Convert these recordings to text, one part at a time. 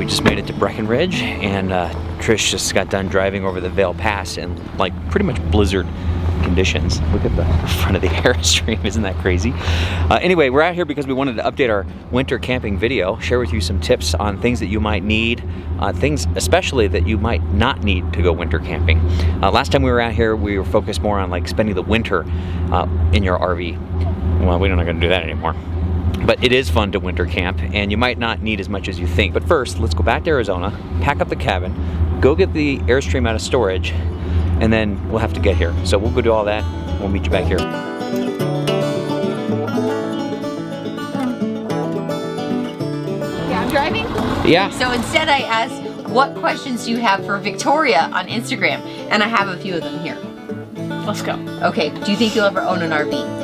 we just made it to Breckenridge, and Trish just got done driving over the Vail Pass in like pretty much blizzard conditions. Look at the front of the Airstream, isn't that crazy? Anyway, we're out here because we wanted to update our winter camping video, share with you some tips on things that you might need, things especially that you might not need to go winter camping. Last time we were out here, we were focused more on like spending the winter in your RV. Well, we're not gonna do that anymore. But it is fun to winter camp, and you might not need as much as you think. But first, let's go back to Arizona, pack up the cabin, go get the Airstream out of storage, and then we'll have to get here. So we'll go do all that. We'll meet you back here. Yeah, I'm driving? Yeah. So instead I asked, what questions do you have for Victoria on Instagram? And I have a few of them here. Let's go. Okay, do you think you'll ever own an RV?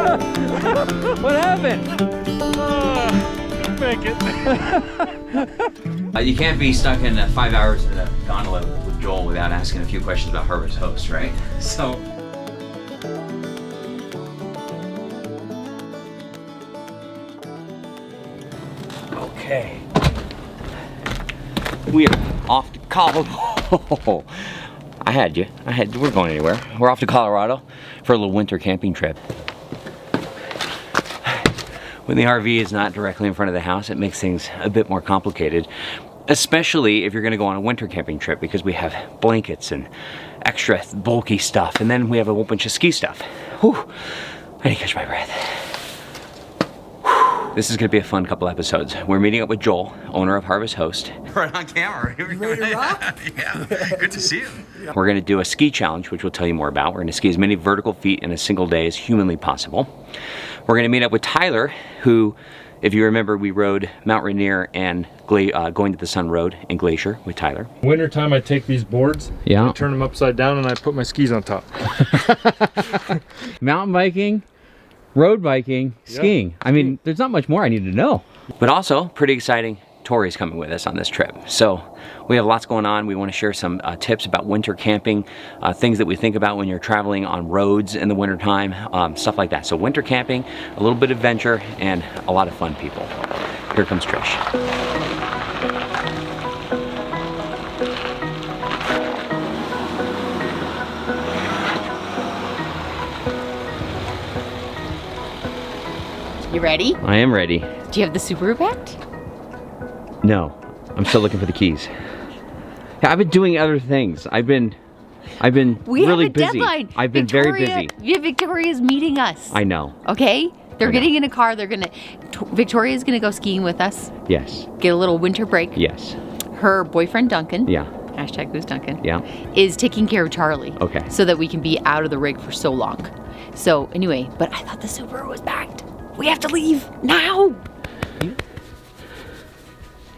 What happened? Didn't make it. You can't be stuck in 5 hours in a gondola with Joel without asking a few questions about Harvest Host, right? So. Okay. We are off to Colorado. We're going anywhere. We're off to Colorado for a little winter camping trip. When the RV is not directly in front of the house, it makes things a bit more complicated, especially if you're gonna go on a winter camping trip, because we have blankets and extra bulky stuff, and then we have a whole bunch of ski stuff. Whew, I need to catch my breath. Whew. This is gonna be a fun couple episodes. We're meeting up with Joel, owner of Harvest Host. Right on camera. You ready to rock? Yeah, good to see you. We're gonna do a ski challenge, which we'll tell you more about. We're gonna ski as many vertical feet in a single day as humanly possible. We're gonna meet up with Tyler, who, if you remember, we rode Mount Rainier and Going to the Sun Road in Glacier with Tyler. Wintertime, I take these boards, Yeah. I turn them upside down, and I put my skis on top. Mountain biking, road biking, skiing. I mean, there's not much more I need to know. But also, pretty exciting, Tori's coming with us on this trip. So we have lots going on. We want to share some tips about winter camping, things that we think about when you're traveling on roads in the wintertime, stuff like that. So winter camping, a little bit of adventure, and a lot of fun, people. Here comes Trish. You ready? I am ready. Do you have the Subaru packed? No, I'm still looking for the keys. Yeah, I've been doing other things. I've been We really have a busy. deadline. I've been very busy. Yeah, Victoria's meeting us. I know. Okay? They're I know. getting in a car. Victoria's gonna go skiing with us. Yes. Get a little winter break. Yes. Her boyfriend Duncan. Yeah. Hashtag who's Duncan. Yeah. Is taking care of Charlie. Okay. So that we can be out of the rig for so long. So anyway, but I thought the Subaru was packed. We have to leave now.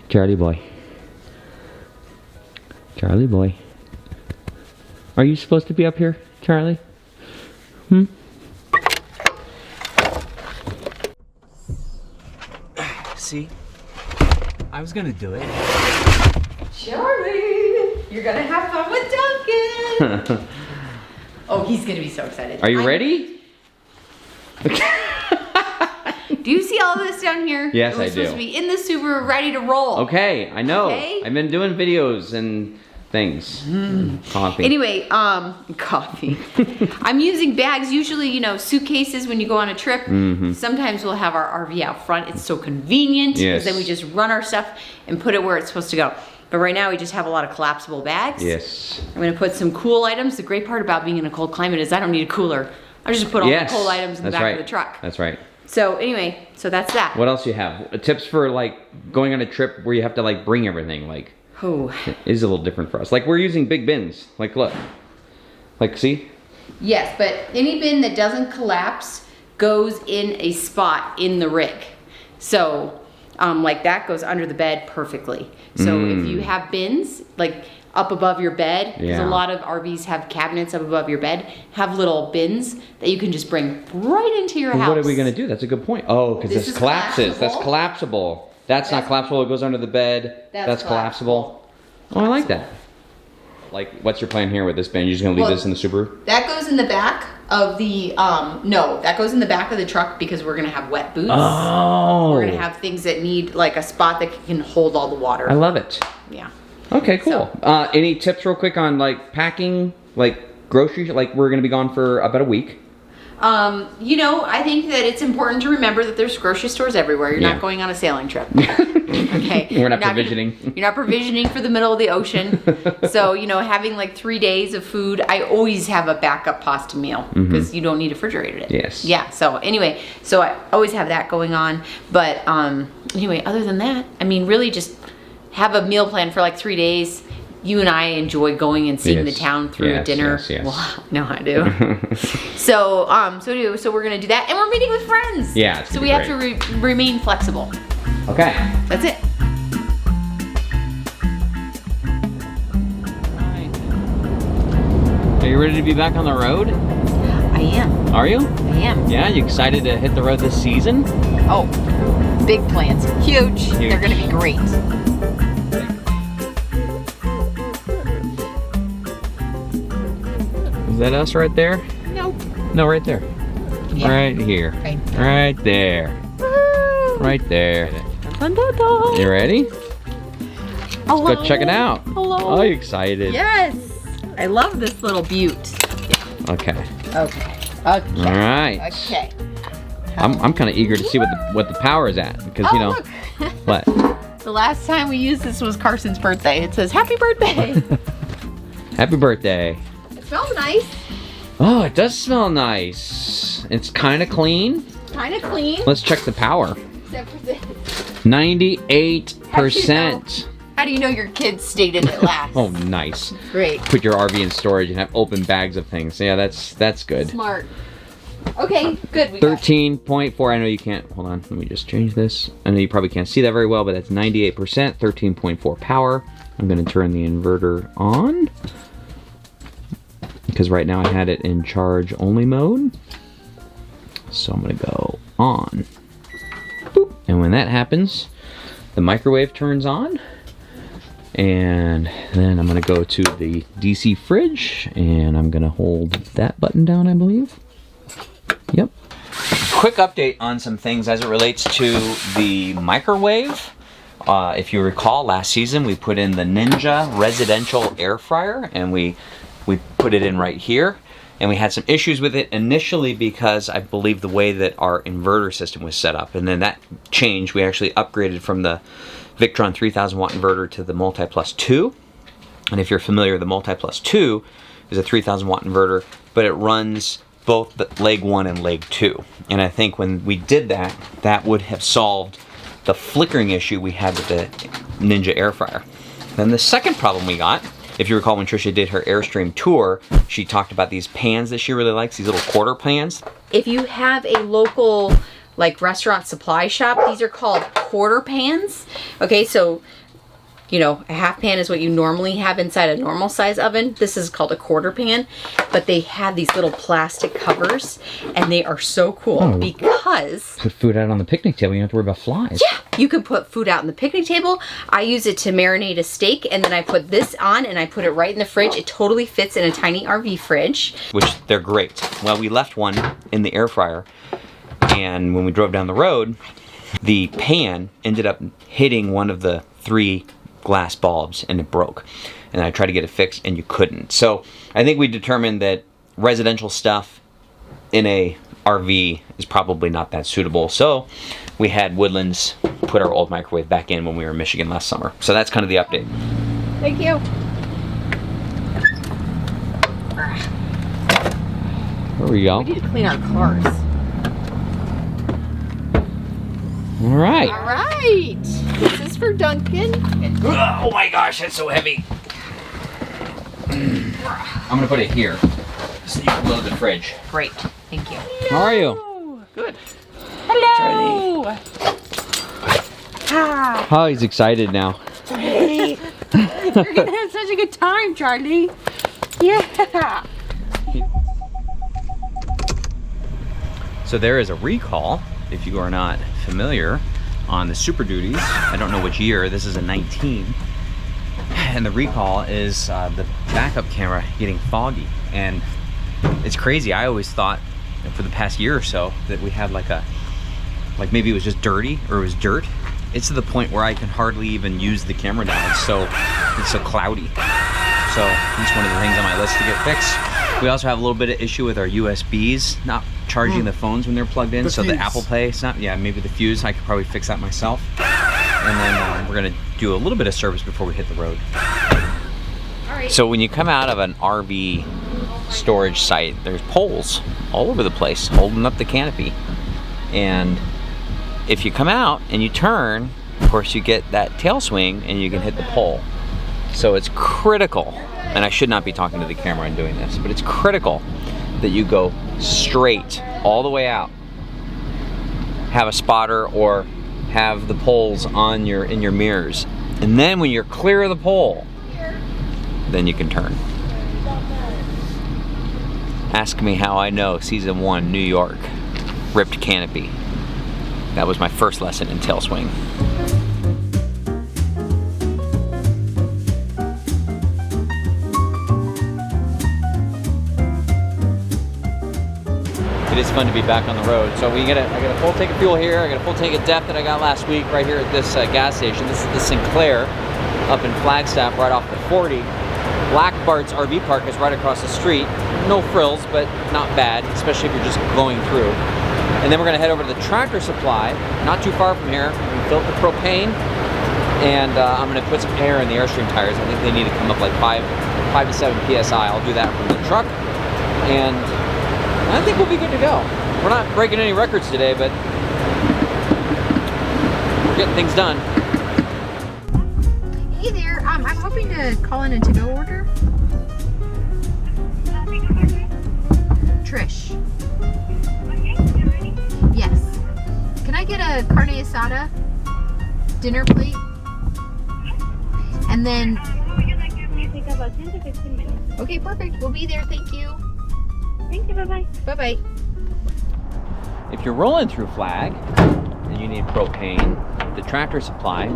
Charlie boy. Charlie boy. Are you supposed to be up here, Charlie? See? I was gonna do it. Charlie, you're gonna have fun with Duncan. Oh, he's gonna be so excited. Are you ready? Do you see all this down here? Yes, I We're supposed do. to be in the Subaru, ready to roll. Okay, I know. Okay. I've been doing videos and things. Coffee. Anyway, coffee. I'm using bags, usually, you know, suitcases when you go on a trip. Sometimes we'll have our RV out front. It's so convenient because Yes. then we just run our stuff and put it where it's supposed to go. But right now we just have a lot of collapsible bags. Yes. I'm gonna put some cool items. The great part about being in a cold climate is I don't need a cooler. I just put all the cold items in the back of the truck. That's right. So anyway, so that's that. What else you have? Tips for like going on a trip where you have to like bring everything. Like Oh. it is a little different for us. Like we're using big bins. Like look. Like see? Yes, but any bin that doesn't collapse goes in a spot in the rig. So like that goes under the bed perfectly. So if you have bins like up above your bed, because a lot of RVs have cabinets up above your bed, have little bins that you can just bring right into your house. What are we gonna do? That's a good point. Oh, because this collapses. That's collapsible. collapsible. That's not collapsible. It goes under the bed. That's collapsible. Oh, I like that. Like, what's your plan here with this bin? You're just gonna leave this in the Subaru? That goes in the back of the, no, that goes in the back of the truck because we're gonna have wet boots. Oh. We're gonna have things that need like a spot that can hold all the water. I love it. Yeah. Okay, cool. Any tips real quick on like packing, like groceries? Like we're gonna be gone for about a week. You know, I think that it's important to remember that there's grocery stores everywhere. You're not going on a sailing trip. Okay. We're not provisioning. You're not provisioning for the middle of the ocean. So, you know, having like 3 days of food, I always have a backup pasta meal because you don't need to refrigerate it. Yes. Yeah. So anyway, so I always have that going on. But anyway, other than that, I mean, really just have a meal plan for like 3 days. You and I enjoy going and seeing the town through a dinner. Yes. Well, no, I do. So we're gonna do that, and we're meeting with friends. Yeah. So we have to remain flexible. Okay. That's it. Are you ready to be back on the road? I am. Are you? I am. Yeah. You excited to hit the road this season? Oh, big plans. Huge. They're gonna be great. Is that us right there? Nope. No, right there. Yeah. Right here. Right. Right there. Woo! Right there. Dun, dun, dun. You ready? Hello. Let's go check it out. Hello. Oh, you excited? Yes. I love this little butte. Okay. Okay. All right. Okay. I'm kind of eager to see what the power is at because you know look. what. The last time we used this was Carson's birthday. It says happy birthday. Happy birthday. It smells nice. Oh, it does smell nice. It's kind of clean. Kind of clean. Let's check the power. Except for this. 98%. How do you know your kids stayed in it last? Oh, nice. Great. Put your RV in storage and have open bags of things. Yeah, that's good. Smart. Okay, good. We got 13.4. I know you can't. Hold on. Let me just change this. I know you probably can't see that very well, but that's 98%. 13.4 power. I'm going to turn the inverter on because right now I had it in charge only mode. So I'm going to go on. Boop. And when that happens, the microwave turns on. And then I'm going to go to the DC fridge and I'm going to hold that button down, I believe. Yep. Quick update on some things as it relates to the microwave. If you recall, last season we put in the Ninja residential air fryer and we put it in right here. And we had some issues with it initially because I believe the way that our inverter system was set up. And then that changed. We actually upgraded from the Victron 3000 watt inverter to the Multi-Plus 2. And if you're familiar, the Multi-Plus 2 is a 3000 watt inverter, but it runs both the leg 1 and leg 2. And I think when we did that, that would have solved the flickering issue we had with the Ninja air fryer. Then the second problem we got, if you recall when Trisha did her Airstream tour, she talked about these pans that she really likes, these little quarter pans. If you have a local like restaurant supply shop, these are called quarter pans. Okay, so you know, a half pan is what you normally have inside a normal size oven. This is called a quarter pan, but they have these little plastic covers and they are so cool because Put food out on the picnic table, you don't have to worry about flies. yeah, you can put food out on the picnic table. I use it to marinate a steak and then I put this on and I put it right in the fridge. It totally fits in a tiny RV fridge. Which they're great. Well, we left one in the air fryer and when we drove down the road, the pan ended up hitting one of the 3 glass bulbs and it broke. And I tried to get it fixed and you couldn't. So I think we determined that residential stuff in a RV is probably not that suitable. So we had Woodlands put our old microwave back in when we were in Michigan last summer. So that's kind of the update. Thank you. There we go. We need to clean our cars. All right. All right. This is for Duncan. Oh my gosh, that's so heavy. I'm gonna put it here so you can load the fridge. Great. Thank you. How are you? Good. Hello. Hi. Oh, he's excited now. You're gonna have such a good time, Charlie. Yeah. So there is a recall, if you are not familiar, on the Super Duties. I don't know which year. This is a 19. And the recall is the backup camera getting foggy. And it's crazy. I always thought for the past year or so that we had like maybe it was just dirty or it was dirt. It's to the point where I can hardly even use the camera now. It's so cloudy. So it's one of the things on my list to get fixed. We also have a little bit of issue with our USBs not charging the phones when they're plugged in. So the Apple Pay, it's not, yeah, maybe the fuse. I could probably fix that myself. And then we're gonna do a little bit of service before we hit the road. All right. So when you come out of an RV storage site, there's poles all over the place holding up the canopy. And if you come out and you turn, of course you get that tail swing and you can hit the pole. So it's critical, and I should not be talking to the camera and doing this, but it's critical that you go straight all the way out. Have a spotter or have the poles on in your mirrors. And then when you're clear of the pole, then you can turn. Ask me how I know. Season 1, New York. Ripped canopy. That was my first lesson in tail swing. It is fun to be back on the road. So I got a full tank of fuel here. I got a full tank of DEF that I got last week right here at this gas station. This is the Sinclair up in Flagstaff, right off the 40. Black Bart's RV park is right across the street. No frills, but not bad, especially if you're just going through. And then we're gonna head over to the Tractor Supply, not too far from here. We filled the propane, and I'm gonna put some air in the Airstream tires. I think they need to come up like 5 to 7 PSI. I'll do that from the truck, and I think we'll be good to go. We're not breaking any records today, but we're getting things done. Hey there, I'm hoping to call in a to-go order. Trish. Yes. Can I get a carne asada dinner plate? And then... Take about 10 to 15 minutes. Okay, perfect. We'll be there. Thank you. Thank you. Bye-bye. Bye-bye. If you're rolling through Flag and you need propane, the Tractor Supply,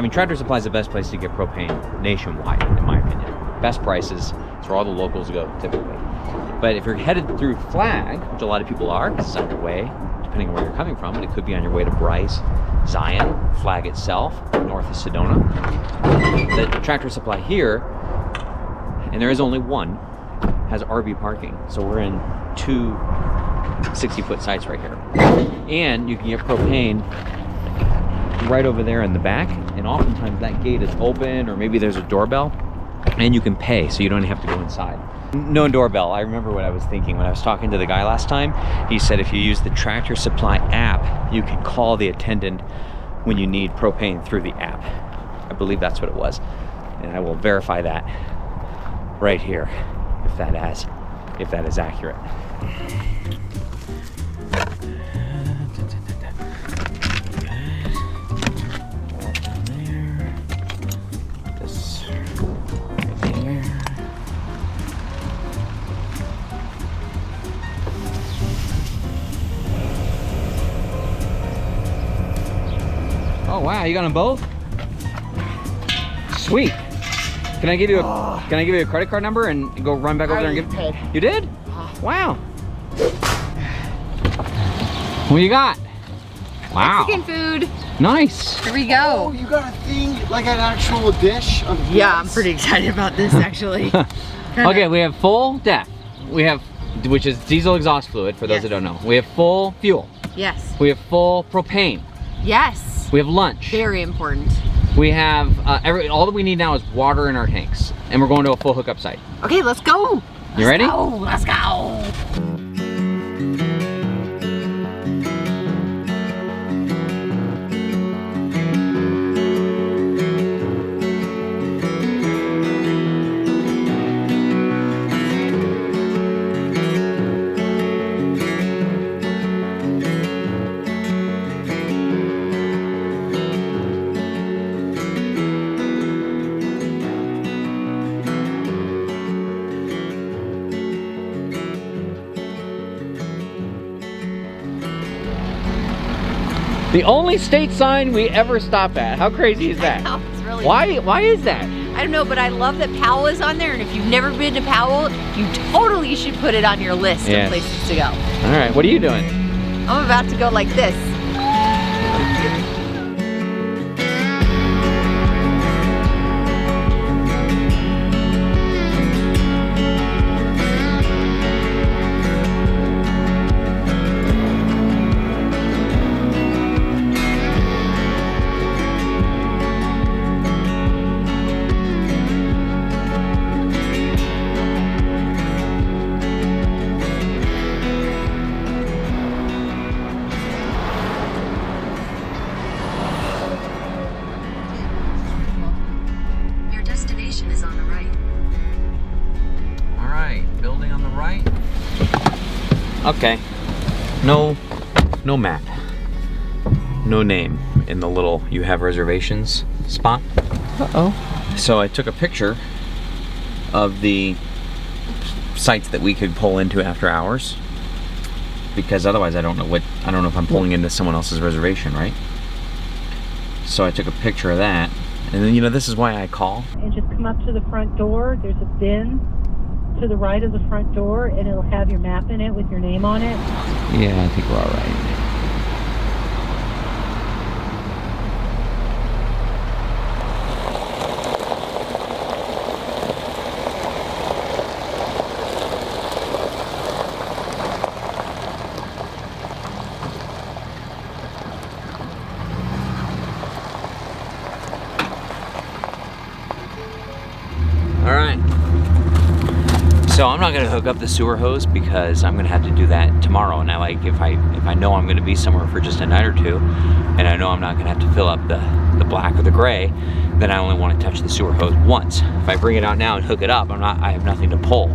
Tractor Supply is the best place to get propane nationwide, in my opinion. Best prices, it's where all the locals go, typically. But if you're headed through Flag, which a lot of people are, because it's on your way, depending on where you're coming from, but it could be on your way to Bryce, Zion, Flag itself, north of Sedona. The Tractor Supply here, and there is only one, has RV parking. So we're in 2 60-foot sites right here. And you can get propane right over there in the back, and oftentimes that gate is open, or maybe there's a doorbell, and you can pay, so you don't have to go inside. No doorbell. I remember what I was thinking when I was talking to the guy last time. He said if you use the Tractor Supply app, you can call the attendant when you need propane through the app. I believe that's what it was, and I will verify that right here if that is accurate. Oh wow, you got them both? Sweet. Can I give you a credit card number and go run back over there and give it? You did? Wow. What you got? Wow. Mexican food. Nice. Here we go. Oh, you got a thing, like an actual dish of Yeah, I'm rice? pretty excited about this actually. Okay, we have full DEF. We have, which is diesel exhaust fluid for those Yes. that don't know. We have full fuel. Yes. We have full propane. Yes. We have lunch. Very important. We have all that we need now is water in our tanks, and we're going to a full hookup site. Okay, let's go. You ready? Let's go. The only state sign we ever stop at. How crazy is that? I know, it's really Why is that? I don't know, but I love that Powell is on there, and if you've never been to Powell, you totally should put it on your list Yes. of places to go. All right, what are you doing? I'm about to go like this. Your destination is on the right. All right, building on the right. Okay, no map, no name in the little "you have reservations" spot. So I took a picture of the sites that we could pull into after hours, because otherwise I don't know if I'm pulling into someone else's reservation, right? So I took a picture of that, and then this is why I call. And just come up to the front door. There's a bin to the right of the front door, and it'll have your map in it with your name on it. Yeah, I think we're all right. So I'm not going to hook up the sewer hose because I'm going to have to do that tomorrow. And if I know I'm going to be somewhere for just a night or two, and I know I'm not going to have to fill up the black or the gray, then I only want to touch the sewer hose once. If I bring it out now and hook it up, I have nothing to pull.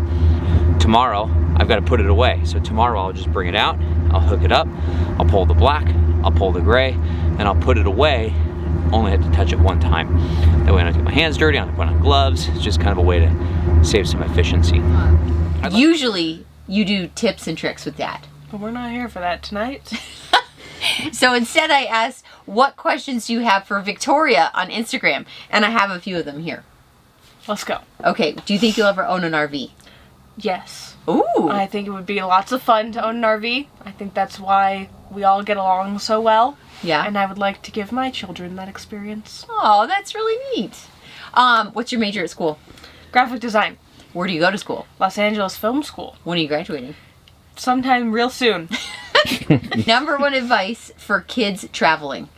Tomorrow I've got to put it away. So tomorrow I'll just bring it out, I'll hook it up, I'll pull the black, I'll pull the gray, and I'll put it away. Only have to touch it one time. That way I don't get my hands dirty, I don't have to put on gloves. It's just kind of a way to save some efficiency. Usually you do tips and tricks with that. But we're not here for that tonight. So instead I asked, what questions do you have for Victoria on Instagram? And I have a few of them here. Let's go. Okay, do you think you'll ever own an RV? Yes. Ooh. I think it would be lots of fun to own an RV. I think that's why we all get along so well. Yeah. And I would like to give my children that experience. Oh, that's really neat. What's your major at school? Graphic design. Where do you go to school? Los Angeles Film School. When are you graduating? Sometime real soon. Number one advice for kids traveling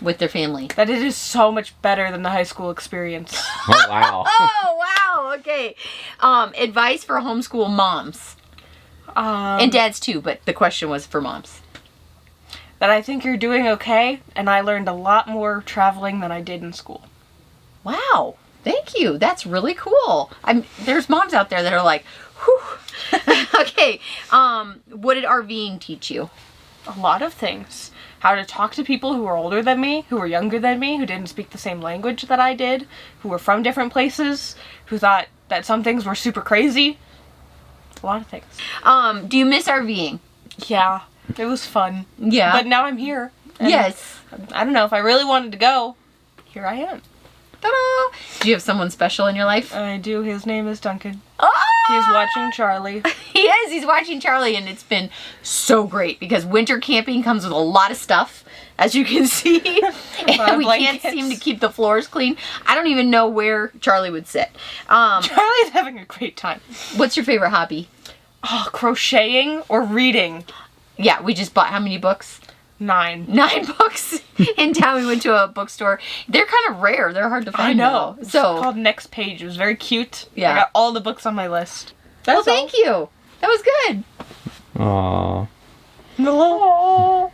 with their family. That it is so much better than the high school experience. Oh, wow. Oh, wow. Okay. Advice for homeschool moms. And dads too, but the question was for moms. That I think you're doing okay, and I learned a lot more traveling than I did in school. Wow. Thank you. That's really cool. There's moms out there that are like, whew. Okay. What did RVing teach you? A lot of things. How to talk to people who were older than me, who were younger than me, who didn't speak the same language that I did, who were from different places, who thought that some things were super crazy. A lot of things. Do you miss RVing? Yeah. It was fun. Yeah. But now I'm here. and Yes. I don't know, if I really wanted to go, here I am. Ta-da! Do you have someone special in your life? I do. His name is Duncan. Oh! He's watching Charlie. He is. He's watching Charlie, and it's been so great because winter camping comes with a lot of stuff, as you can see. And we can't seem to keep the floors clean. I don't even know where Charlie would sit. Charlie's having a great time. What's your favorite hobby? Oh, crocheting or reading? Yeah, we just bought how many books? 9. 9 books in town. We went to a bookstore. They're kind of rare. They're hard to find. I know. Though. It's So called Next Page. It was very cute. Yeah. I got all the books on my list. well, thank you. That was good. Aww. No.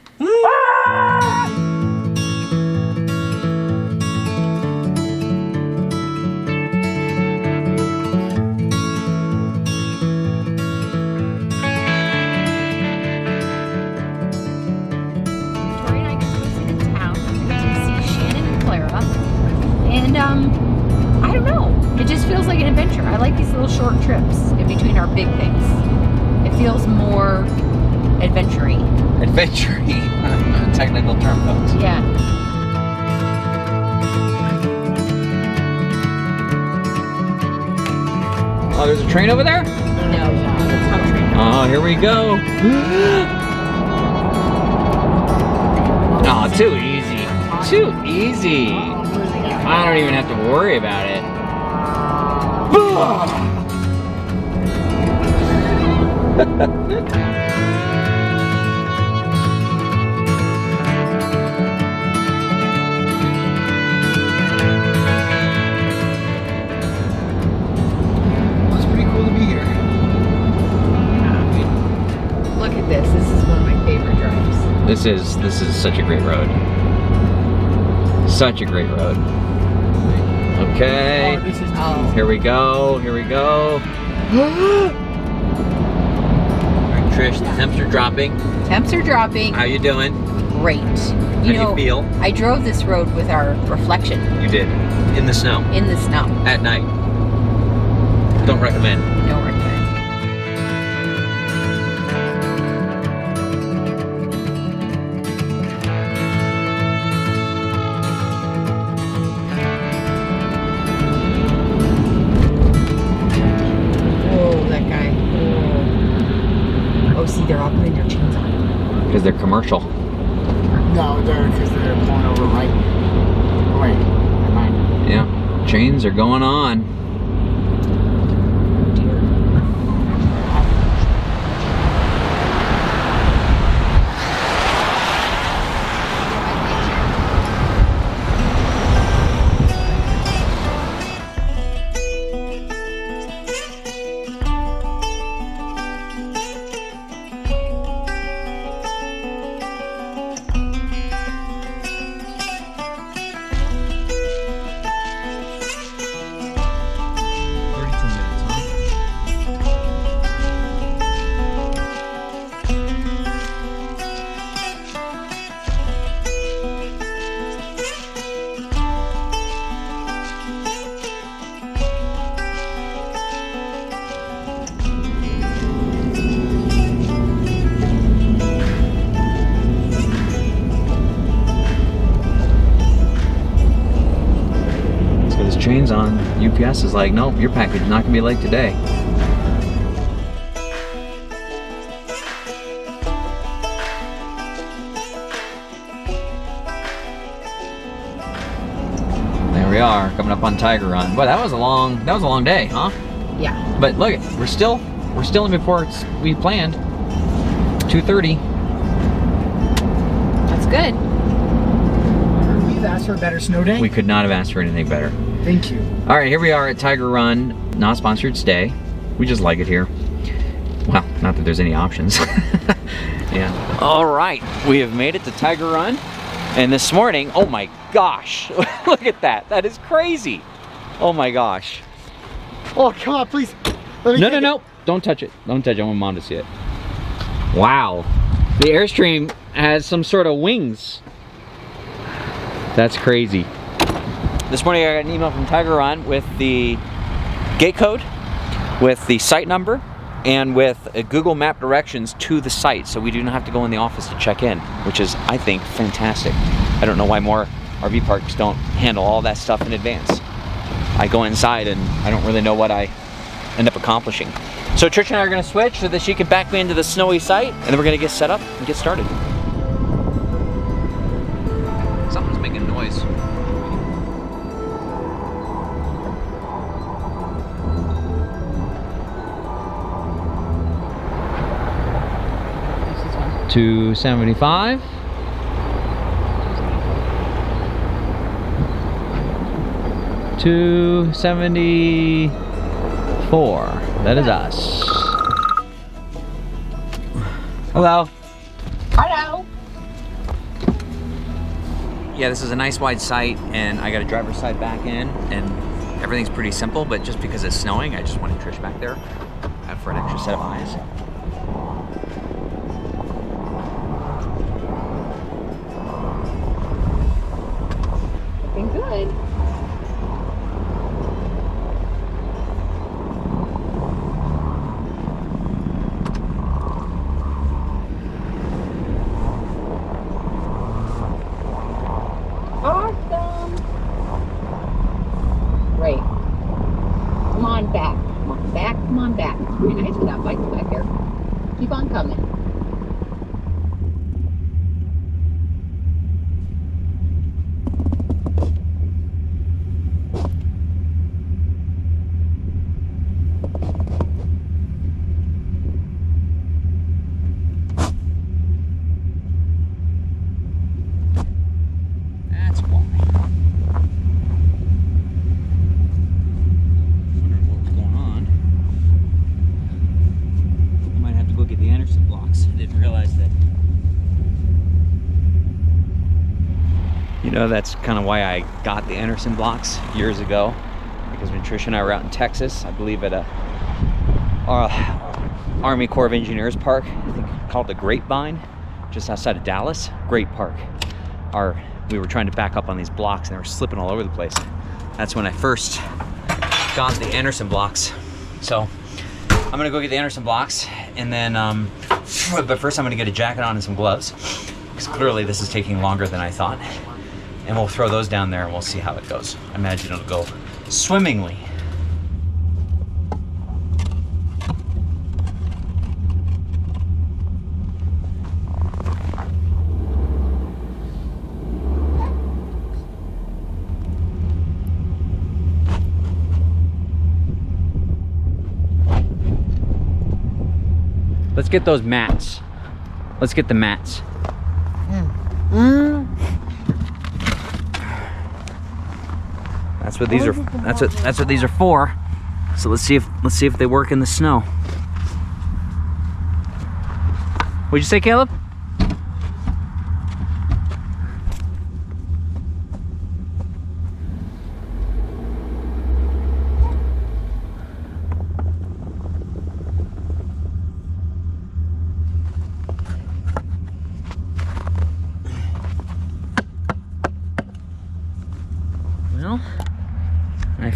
Tori and I get to go see the town. We get to see Shannon and Clara. And, I don't know. It just feels like an adventure. I like these little short trips in between our big things. It feels more Adventure-y. Adventure-y. Technical term, folks. Yeah. Oh, there's a train over there? No, it's not a train. Oh, here we go. Oh, too easy. Too easy. I don't even have to worry about it. It's pretty cool to be here. Look at this. This is one of my favorite drives. This is such a great road. Such a great road. Okay. Oh, this is Oh. Here we go. Here we go. All right, Trish, the temps are dropping. Temps are dropping. How you doing? Great. How do you feel? I drove this road with our reflection You did. In the snow. in the snow. At night. Don't recommend. No recommend. Whoa, that guy. Whoa. Oh, see, they're all putting their chains on. Because they're commercial. No, because they're pulling over right. Oh, wait, never mind. Yeah. Chains are going on. Chains on. UPS is like, nope, your package is not gonna be late today. There we are, coming up on Tiger Run. Boy, that was a long day, huh? Yeah. But look, we're still in before we planned. 2:30. That's good. We've asked for a better snow day. We could not have asked for anything better. Thank you. All right, here we are at Tiger Run, not sponsored stay. We just like it here. Well, not that there's any options. Yeah. All right, we have made it to Tiger Run. And this morning, oh my gosh, look at that. That is crazy. Oh my gosh. Oh, come on, please. Let me No, take no, it. no. Don't touch it. Don't touch it. I want Mom to see it. Wow. The Airstream has some sort of wings. That's crazy. This morning I got an email from Tiger Run with the gate code, with the site number, and with a Google Map directions to the site, so we do not have to go in the office to check in, which is, I think, fantastic. I don't know why more RV parks don't handle all that stuff in advance. I go inside and I don't really know what I end up accomplishing. So Trish and I are going to switch so that she can back me into the snowy site, and then we're going to get set up and get started. Something's making noise. This is one. 275. $274. That is us. Hello. Hello. Yeah, this is a nice wide site, and I got a driver's side back in, and everything's pretty simple, but just because it's snowing, I just wanted Trish back there for an extra set of eyes. Looking good. I'm coming. That's why. Wondering what was going on. I might have to go get the Anderson blocks. I didn't realize that. You know, that's kind of why I got the Anderson blocks years ago. Because when Trish and I were out in Texas, I believe at a Army Corps of Engineers park, I think called the Grapevine, just outside of Dallas. Great park. We were trying to back up on these blocks and they were slipping all over the place. That's when I first got the Anderson blocks. So I'm gonna go get the Anderson blocks and then, but first I'm gonna get a jacket on and some gloves because clearly this is taking longer than I thought. And we'll throw those down there and we'll see how it goes. I imagine it'll go swimmingly. Let's get those mats. Let's get the mats. That's what these are. That's what these are for. So let's see if they work in the snow. What'd you say, Caleb? Well, I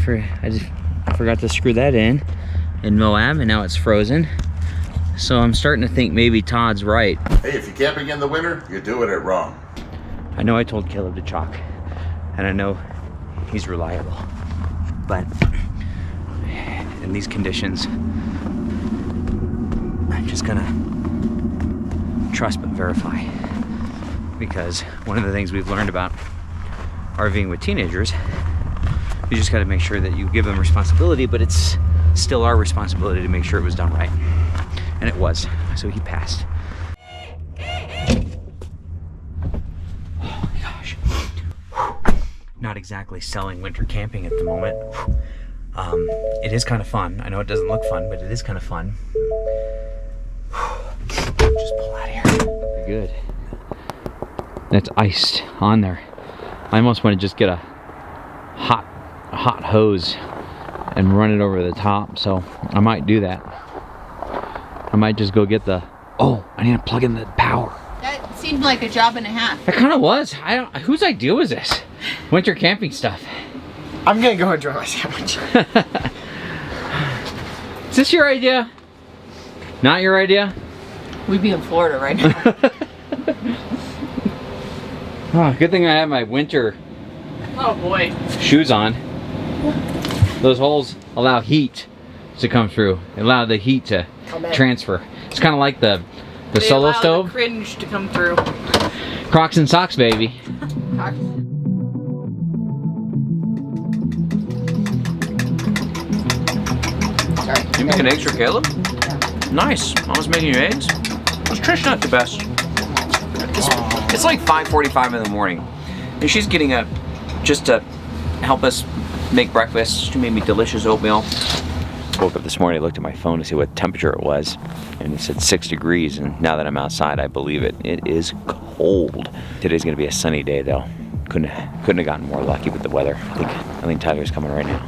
forgot to screw that in Moab, and now it's frozen. So I'm starting to think maybe Todd's right. Hey, if you're camping in the winter, you're doing it wrong. I know I told Caleb to chalk, and I know he's reliable, but in these conditions, I'm just gonna trust but verify. Because one of the things we've learned about RVing with teenagers, you just gotta make sure that you give them responsibility, but it's still our responsibility to make sure it was done right. And it was, so he passed. Oh my gosh. Not exactly selling winter camping at the moment. It is kind of fun. I know it doesn't look fun, but it is kind of fun. Just pull out of here. Very good. That's iced on there. I almost want to just get a hot hose and run it over the top, so I might do that. I might just go get the, oh, I need to plug in the power. That seemed like a job and a half. It kind of was. Whose idea was this? Winter camping stuff. I'm gonna go enjoy my sandwich. Is this your idea? Not your idea? We'd be in Florida right now. Oh, good thing I have my winter Oh boy. shoes on. Those holes allow heat to come through. They allow the heat to transfer. It's kind of like the Solo allow stove. The cringe to come through. Crocs and socks, baby. You making eggs for Caleb? Nice. Mama's making you eggs? Was Trish not the best? It's like 5:45 in the morning, and she's getting up just to help us make breakfast. She made me delicious oatmeal. Woke up this morning, I looked at my phone to see what temperature it was, and it said 6 degrees, and now that I'm outside, I believe it. It is cold. Today's gonna be a sunny day though. Couldn't have gotten more lucky with the weather. I think Tyler's coming right now.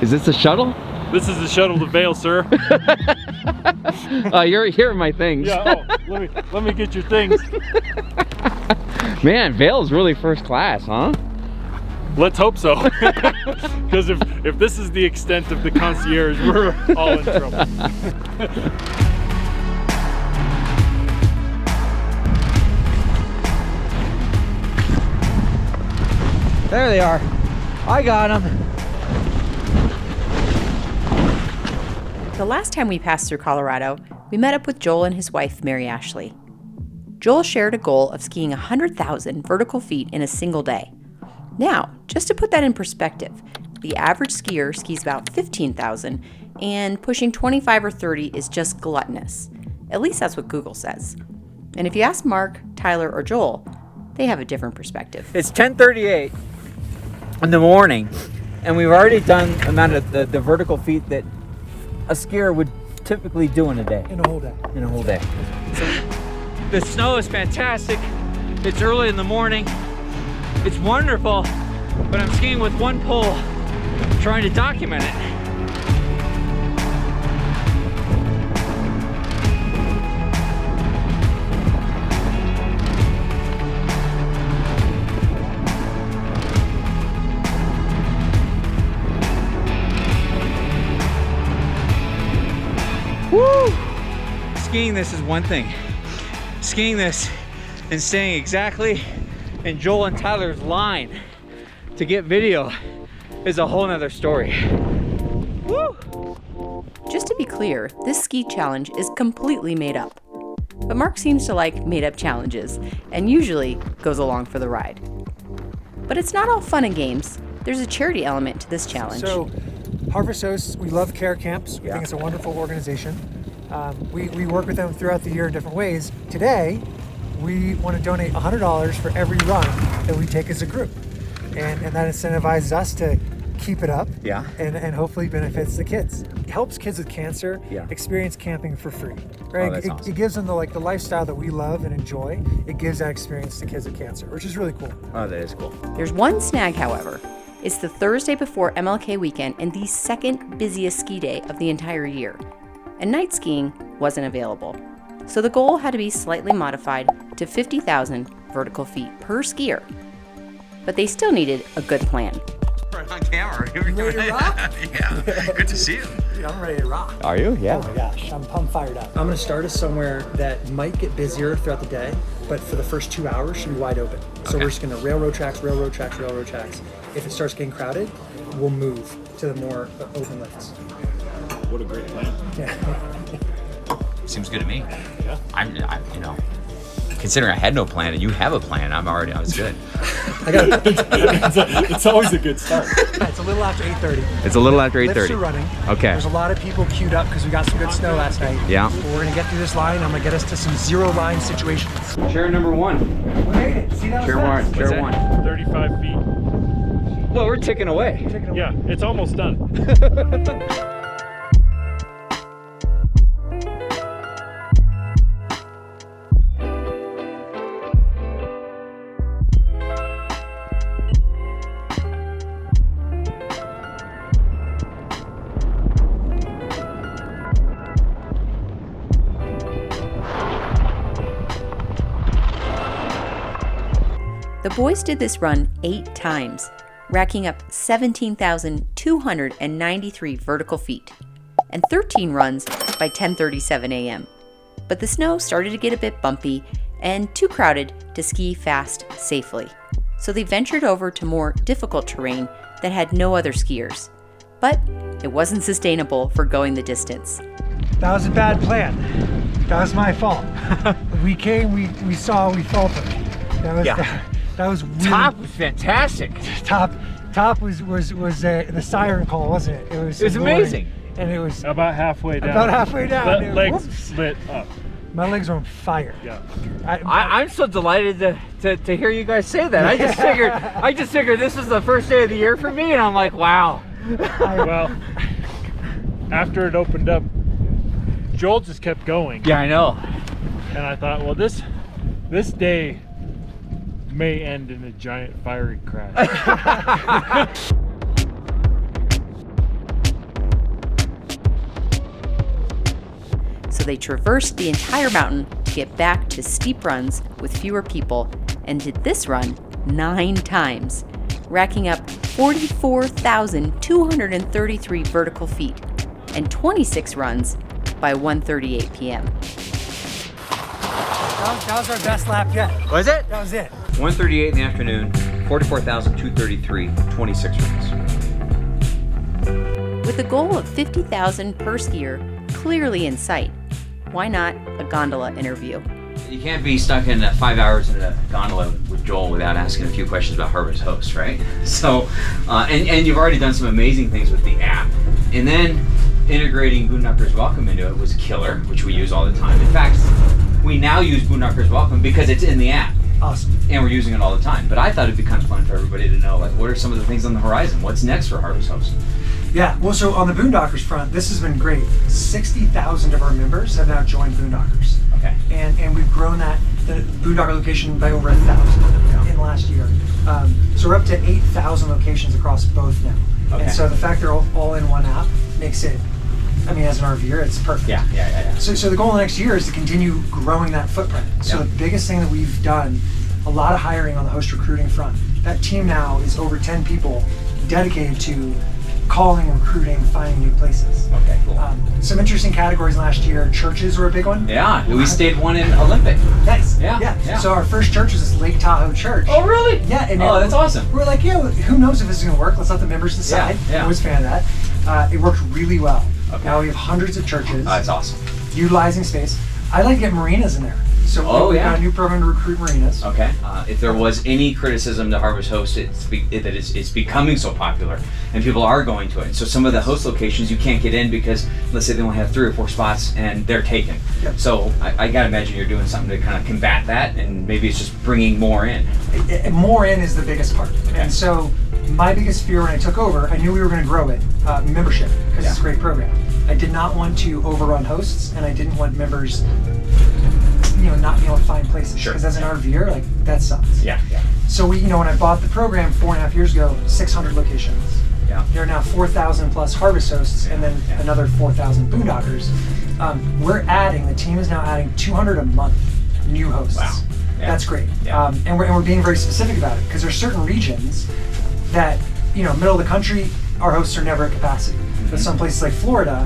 Is this the shuttle? This is the shuttle to Vail, sir. You're hearing my things. Yeah, let me get your things. Man, Vail's really first class, huh? Let's hope so. Because if this is the extent of the concierge, we're all in trouble. There they are. I got them. The last time we passed through Colorado, we met up with Joel and his wife, Mary Ashley. Joel shared a goal of skiing 100,000 vertical feet in a single day. Now, just to put that in perspective, the average skier skis about 15,000, and pushing 25 or 30 is just gluttonous. At least that's what Google says. And if you ask Mark, Tyler, or Joel, they have a different perspective. It's 10:38 in the morning, and we've already done the amount of the vertical feet that a skier would typically do in a day. In a whole day. In a whole day. The snow is fantastic. It's early in the morning. It's wonderful, but I'm skiing with one pole, trying to document it. Woo! Skiing this is one thing. Skiing this and staying exactly in Joel and Tyler's line to get video is a whole nother story. Woo! Just to be clear, this ski challenge is completely made up. But Mark seems to like made-up challenges and usually goes along for the ride. But it's not all fun and games. There's a charity element to this challenge. So, Harvest Hosts, we love Care Camps. We think it's a wonderful organization. We work with them throughout the year in different ways. Today, we want to donate $100 for every run that we take as a group. And that incentivizes us to keep it up and hopefully benefits the kids. It helps kids with cancer experience camping for free. Right? Oh, that's awesome. It gives them the lifestyle that we love and enjoy. It gives that experience to kids with cancer, which is really cool. Oh, that is cool. There's one snag, however. It's the Thursday before MLK weekend and the second busiest ski day of the entire year. And night skiing wasn't available. So the goal had to be slightly modified to 50,000 vertical feet per skier. But they still needed a good plan. Right on camera. You ready to rock? Yeah. Good to see you. Dude, I'm ready to rock. Are you? Yeah. Oh my gosh, I'm fired up. I'm gonna start us somewhere that might get busier throughout the day, but for the first 2 hours should be wide open. So we're just gonna railroad tracks. If it starts getting crowded, we'll move to the more open lifts. What a great plan. Yeah. Seems good to me. Yeah. I'm considering I had no plan and you have a plan, I was good. It's always a good start. It's a little after 8:30. It's a little after Lifts 8:30. are running. Okay. There's a lot of people queued up because we got some good snow last night. Yeah. But we're gonna get through this line. I'm gonna get us to some zero line situations. Chair number one. We made it. See, that was Chair fast. one. Chair one. 35 feet. Well, we're ticking away. Yeah, it's almost done. The boys did this run 8 times, racking up 17,293 vertical feet, and 13 runs by 10:37 a.m. But the snow started to get a bit bumpy and too crowded to ski fast safely. So they ventured over to more difficult terrain that had no other skiers. But it wasn't sustainable for going the distance. That was a bad plan. That was my fault. We came, we saw, we faltered. That was really, Top was fantastic. Top was the siren call, wasn't it? It was amazing. And it was About halfway down. about halfway down. That It- legs whoops. lit up. My legs are on fire. Yeah. I'm so delighted to hear you guys say that. I just figured this is the first day of the year for me, and I'm like, wow. Well, after it opened up, Joel just kept going. Yeah, I know. And I thought, well, this day may end in a giant fiery crash. So they traversed the entire mountain to get back to steep runs with fewer people and did this run 9 times, racking up 44,233 vertical feet and 26 runs by 1:38 p.m. That was our best lap yet. Was it? That was it. 1:38 in the afternoon, 44,233, 26 runs. With With a goal of 50,000 per skier clearly in sight, why not a gondola interview? You can't be stuck in 5 hours in a gondola with Joel without asking a few questions about Harvest Host, right? So, and you've already done some amazing things with the app. And then integrating Boondocker's Welcome into it was killer, which we use all the time. In fact, we now use Boondocker's Welcome because it's in the app. Awesome. And we're using it all the time. But I thought it'd be kind of fun for everybody to know, like, what are some of the things on the horizon? What's next for Harvest Host? Yeah, well, so on the Boondockers front, this has been great. 60,000 of our members have now joined Boondockers. Okay. And we've grown the Boondocker location by over 1,000 in the last year. So we're up to 8,000 locations across both now. Okay. And so the fact they're all in one app makes it, I mean, as an RVer, it's perfect. Yeah. So the goal next year is to continue growing that footprint. So the biggest thing that we've done, a lot of hiring on the host recruiting front. That team now is over 10 people dedicated to calling, recruiting, finding new places. Okay, cool. Some interesting categories last year. Churches were a big one. Yeah, we stayed one in Olympic. Nice. Yeah. So our first church was this Lake Tahoe church. Oh, really? Yeah. And that's awesome. We're like, yeah, who knows if this is going to work? Let's let the members decide. Yeah. I'm always a fan of that. It worked really well. Okay. Now we have hundreds of churches. That's awesome. Utilizing space. I like to get marinas in there. So we've got a new program to recruit marinas. Okay. If there was any criticism to Harvest Host, it's becoming so popular, and people are going to it. So some of the host locations you can't get in because, let's say, they only have 3 or 4 spots and they're taken. Yep. So I gotta imagine you're doing something to kind of combat that, and maybe it's just bringing more in. More in is the biggest part. Okay. And so my biggest fear when I took over, I knew we were going to grow it, membership, because it's a great program. I did not want to overrun hosts, and I didn't want members, not being able to find places. Sure. Because as an RVer, like, that sucks. Yeah. So we, when I bought the program 4.5 years ago, 600 locations. Yeah. There are now 4,000 plus Harvest Hosts, and then another 4,000 Boondockers. The team is now adding 200 a month new hosts. Wow. Yeah. That's great. Yeah. And we're being very specific about it, because there's certain regions that, middle of the country, our hosts are never at capacity. But some places like Florida,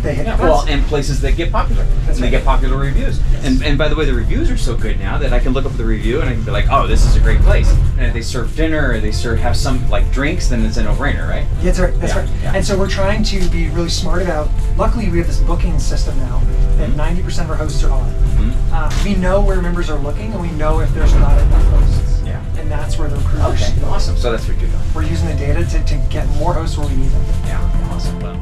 they hit capacity. Well, and places that get popular. They get popular reviews. Yes. And by the way, the reviews are so good now that I can look up the review and I can be like, oh, this is a great place. And if they serve dinner or they have some like drinks, then it's a no-brainer, right? Yeah, that's right. That's right. Yeah. And so we're trying to be really smart about. Luckily, we have this booking system now that 90% of our hosts are on. We know where members are looking, and we know if there's not enough hosts. Yeah. And that's where the recruiters. Okay, awesome. So that's what you're doing. We're using the data to get more hosts where we need them. Yeah, awesome. Well.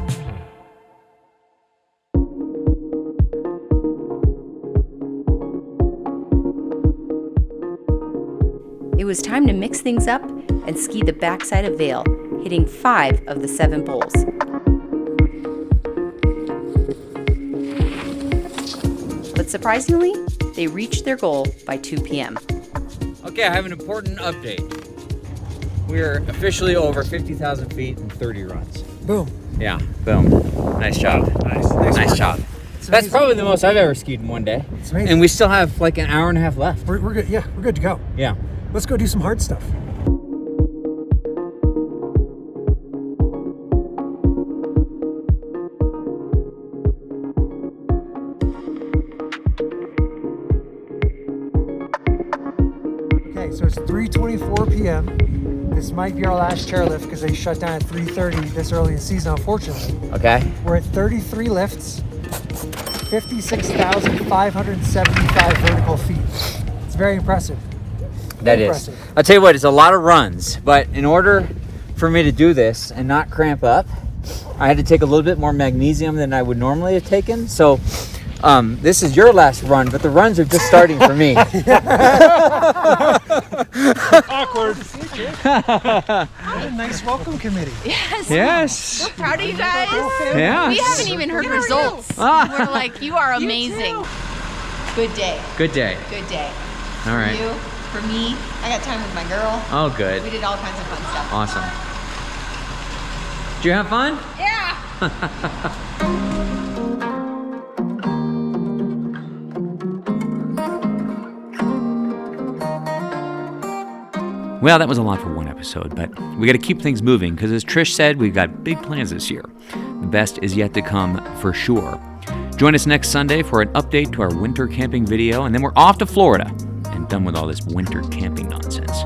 It was time to mix things up and ski the backside of Vail, hitting 5 of the 7 bowls. But surprisingly, they reached their goal by 2 p.m. Okay, I have an important update. We're officially over 50,000 feet in 30 runs. Boom. Yeah, boom. Nice job. Nice job. That's probably the most I've ever skied in one day. It's amazing. And we still have like an hour and a half left. We're good. Yeah, we're good to go. Yeah. Let's go do some hard stuff. Okay, so it's 3:24 p.m. This might be our last chairlift because they shut down at 3:30 this early in the season, unfortunately. Okay. We're at 33 lifts, 56,575 vertical feet. It's very impressive. That is. I'll tell you what, it's a lot of runs, but in order for me to do this and not cramp up, I had to take a little bit more magnesium than I would normally have taken. So this is your last run, but the runs are just starting for me. Awkward. What a nice welcome committee. Yes. So proud of you guys. Yeah. We haven't even heard results. We're like, you are amazing. Good day. Good day. Good day. All right. You, for me, I got time with my girl. Oh, good. We did all kinds of fun stuff. Awesome. Did you have fun? Yeah. Well, that was a lot for one episode, but we got to keep things moving because, as Trish said, we've got big plans this year. The best is yet to come for sure. Join us next Sunday for an update to our winter camping video, and then we're off to Florida and done with all this winter camping nonsense.